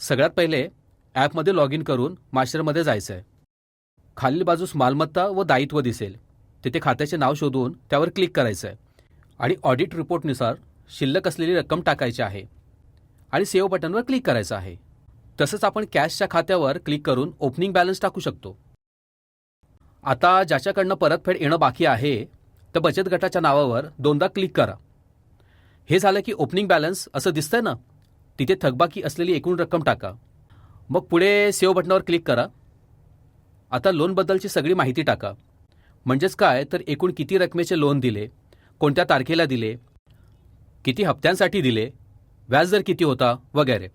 सगळ्यात पहिले ॲपमध्ये लॉग इन करून मास्टरमध्ये जायचं आहे. खालील बाजूस मालमत्ता व दायित्व दिसेल. तिथे खात्याचे नाव शोधून त्यावर क्लिक करायचं आहे आणि ऑडिट रिपोर्टनुसार शिल्लक असलेली रक्कम टाकायची आहे आणि सेव्ह बटनवर क्लिक करायचं आहे. तसंच आपण कॅशच्या खात्यावर क्लिक करून ओपनिंग बॅलन्स टाकू शकतो. आता ज्याच्याकडनं परतफेड येणं बाकी आहे तर बचत गटाच्या नावावर दोनदा क्लिक करा. हे झालं की ओपनिंग बॅलन्स असं दिसतंय ना, तिथे थकबाकी असलेली एकूण रक्कम टाका. मग पुढे सेव्ह बटनावर क्लिक करा. आता लोनबद्दलची सगळी माहिती टाका. म्हणजेच काय तर एकूण किती रकमेचे लोन दिले, कोणत्या तारखेला दिले, किती हप्त्यांसाठी दिले, व्याजदर किती होता वगैरे.